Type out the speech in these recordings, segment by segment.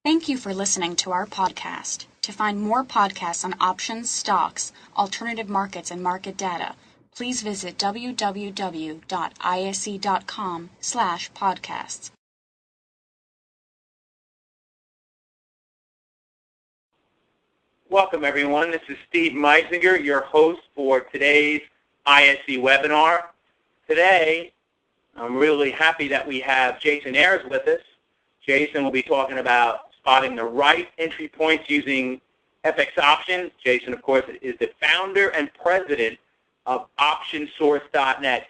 Thank you for listening to our podcast. To find more podcasts on options, stocks, alternative markets, and market data, please visit www.ise.com/podcasts. Welcome, everyone. This is Steve Meisinger, your host for today's ISE webinar. Today, I'm really happy that we have Jason Ayres with us. Jason will be talking about spotting the right entry points using FX options. Jason, of course, is the founder and president of OptionSource.net.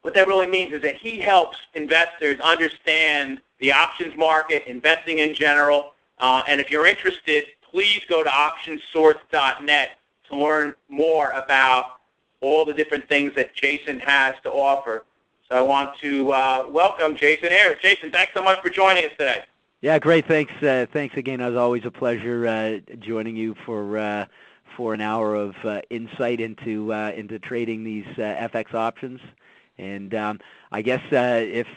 What that really means is that he helps investors understand the options market, investing in general, and if you're interested, please go to OptionSource.net to learn more about all the different things that Jason has to offer. So I want to welcome Jason Ayres. Jason, thanks so much for joining us today. Yeah, great. Thanks. Thanks again. As always, a pleasure joining you for an hour of insight into trading these FX options. And I guess if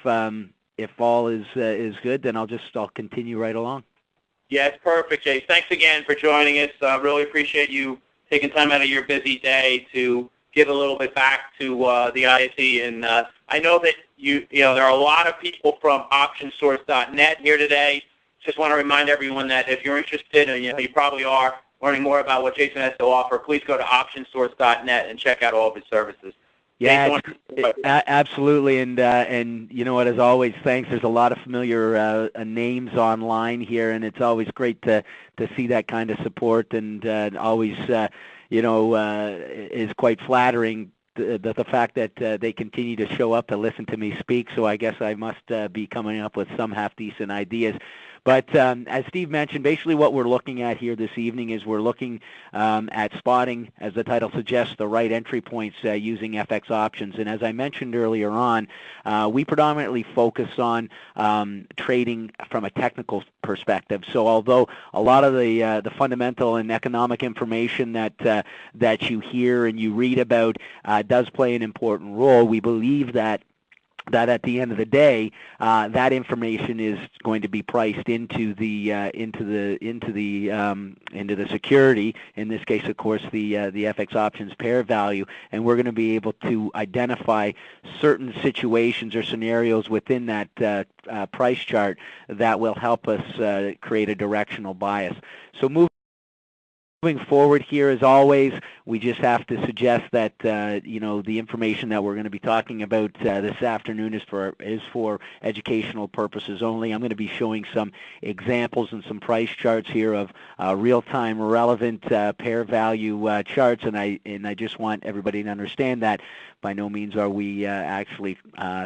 all is good, then I'll continue right along. Yes, perfect, Jason. Thanks again for joining us. Really appreciate you taking time out of your busy day to give a little bit back to the ISE. And I know that there are a lot of people from OptionSource.net here today. Just want to remind everyone that if you're interested, and you probably are, learning more about what Jason has to offer, please go to OptionSource.net and check out all of his services. Yeah, absolutely, and you know what? As always, thanks. There's a lot of familiar names online here, and it's always great to see that kind of support, and always is quite flattering. The fact that they continue to show up to listen to me speak, so I guess I must be coming up with some half-decent ideas. But as Steve mentioned, basically what we're looking at here this evening is we're looking at spotting, as the title suggests, the right entry points using FX options. And as I mentioned earlier on, we predominantly focus on trading from a technical perspective. So although a lot of the fundamental and economic information that you hear and you read about does play an important role, we believe that at the end of the day, that information is going to be priced into the security. In this case, of course, the FX options pair value, and we're going to be able to identify certain situations or scenarios within that price chart that will help us create a directional bias. So moving forward here, as always, we just have to suggest that the information that we're going to be talking about this afternoon is for educational purposes only. I'm going to be showing some examples and some price charts here of real-time relevant pair value charts, and I just want everybody to understand that by no means are we actually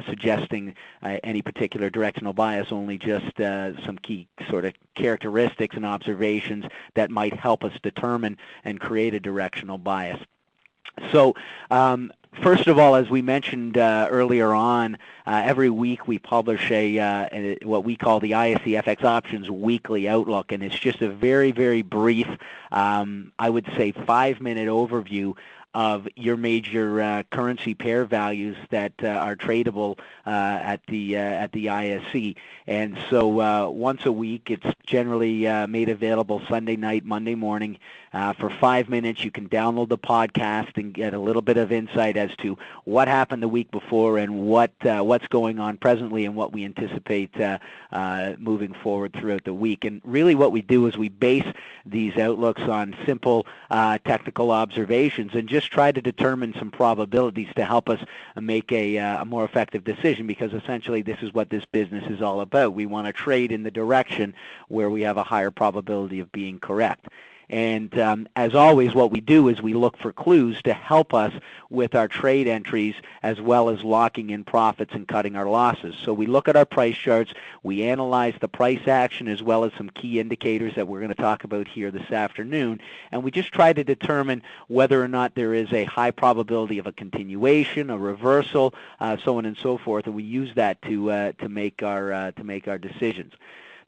suggesting any particular directional bias, only just some key sort of characteristics and observations that might help us determine and create a directional bias. So first of all, as we mentioned earlier on, every week we publish what we call the ISE FX Options Weekly Outlook, and it's just a very, very brief, I would say 5-minute overview of your major currency pair values that are tradable at the ISE. And so once a week, it's generally made available Sunday night, Monday morning. For 5 minutes, you can download the podcast and get a little bit of insight as to what happened the week before and what's going on presently and what we anticipate moving forward throughout the week. And really what we do is we base these outlooks on simple technical observations and just try to determine some probabilities to help us make a more effective decision, because essentially this is what this business is all about. We want to trade in the direction where we have a higher probability of being correct. And as always, what we do is we look for clues to help us with our trade entries as well as locking in profits and cutting our losses. So we look at our price charts, we analyze the price action as well as some key indicators that we're going to talk about here this afternoon, and we just try to determine whether or not there is a high probability of a continuation, a reversal, so on and so forth, and we use that to make our decisions.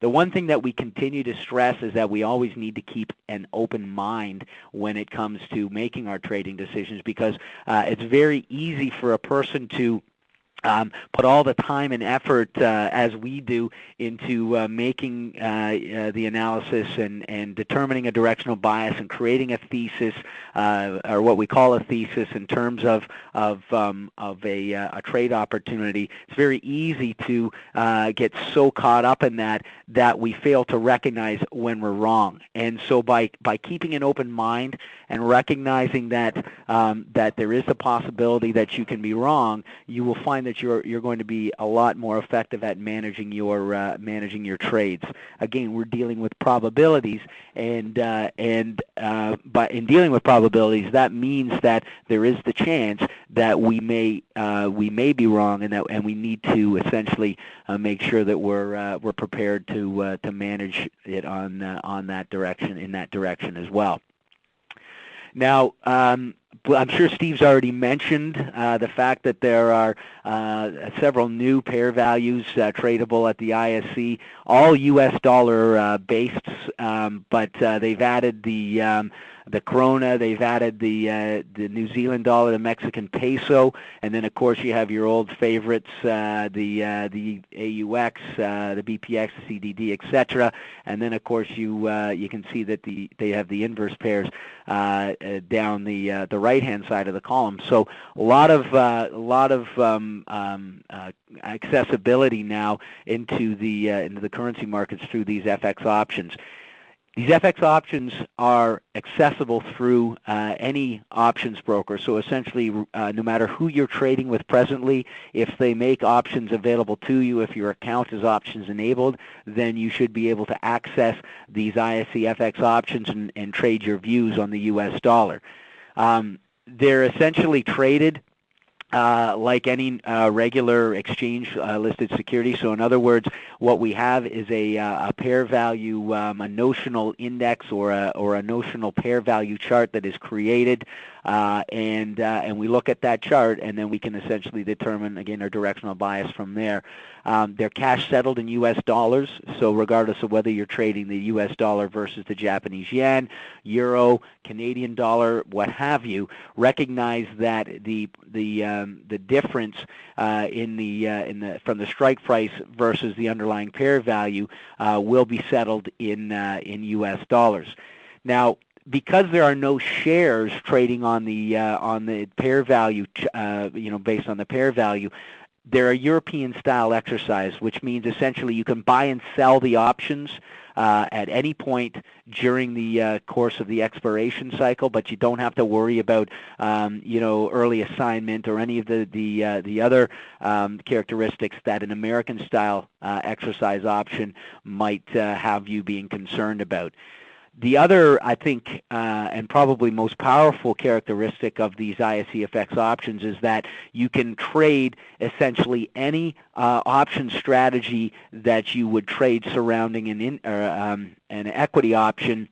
The one thing that we continue to stress is that we always need to keep an open mind when it comes to making our trading decisions, because it's very easy for a person to put all the time and effort as we do into making the analysis and determining a directional bias and creating a thesis, or what we call a thesis in terms of a trade opportunity. It's very easy to get so caught up in that we fail to recognize when we're wrong. And so by keeping an open mind and recognizing that that there is a possibility that you can be wrong, you will find that you're going to be a lot more effective at managing your trades. Again, we're dealing with probabilities, and but in dealing with probabilities, that means that there is the chance that we may be wrong, and we need to essentially make sure that we're prepared to manage it on that direction, in that direction as well. Now, I'm sure Steve's already mentioned the fact that there are several new pair values tradable at the ISE, all U.S. dollar based, but they've added the krona, they've added the New Zealand dollar, the Mexican peso, and then of course you have your old favorites, the AUX, the BPX, the CDD, etc. And then of course you can see that they have the inverse pairs down the right-hand side of the column. So a lot of accessibility now into the currency markets through these FX options. These FX options are accessible through any options broker. So essentially, no matter who you're trading with presently, if they make options available to you, if your account is options enabled, then you should be able to access these ISE FX options and trade your views on the U.S. dollar. They're essentially traded like any regular exchange listed security. So in other words, what we have is a pair value, a notional index or a notional pair value chart that is created, and we look at that chart, and then we can essentially determine, again, our directional bias from there. They're cash settled in U.S. dollars, so regardless of whether you're trading the U.S. dollar versus the Japanese yen, euro, Canadian dollar, what have you, recognize that the difference from the strike price versus the underlying pair value will be settled in U.S. dollars. Now, because there are no shares trading on the pair value, based on the pair value, they're a European-style exercise, which means essentially you can buy and sell the options at any point during the course of the expiration cycle, but you don't have to worry about early assignment or any of the other characteristics that an American-style exercise option might have you being concerned about. The other, I think, and probably most powerful characteristic of these ISEFX options is that you can trade essentially any option strategy that you would trade surrounding an equity option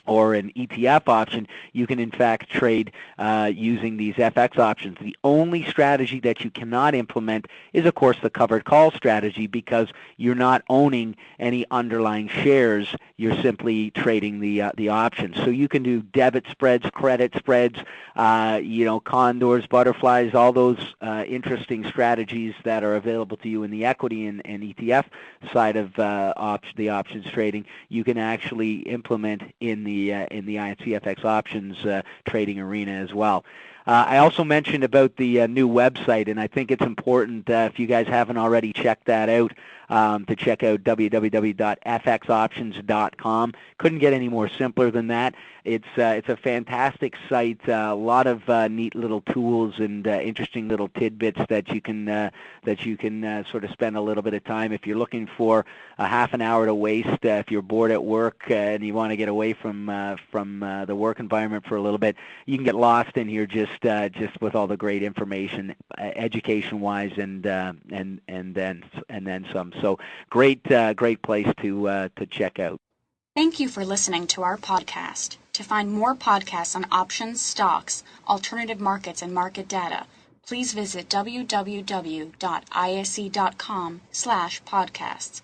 or an ETF option. You can in fact trade using these FX options. The only strategy that you cannot implement is, of course, the covered call strategy, because you're not owning any underlying shares. You're simply trading the options. So you can do debit spreads, credit spreads, condors, butterflies, all those interesting strategies that are available to you in the equity and ETF side of the options trading. You can actually implement in the ISEFX options trading arena as well. I also mentioned about the new website, and I think it's important, if you guys haven't already checked that out, to check out www.fxoptions.com. Couldn't get any more simpler than that. It's a fantastic site, a lot of neat little tools and interesting little tidbits that you can sort of spend a little bit of time. If you're looking for a half an hour to waste, if you're bored at work and you want to get away from the work environment for a little bit, you can get lost in here just with all the great information, education-wise, and then some. So great place to check out. Thank you for listening to our podcast. To find more podcasts on options, stocks, alternative markets, and market data, please visit www.ise.com/podcasts.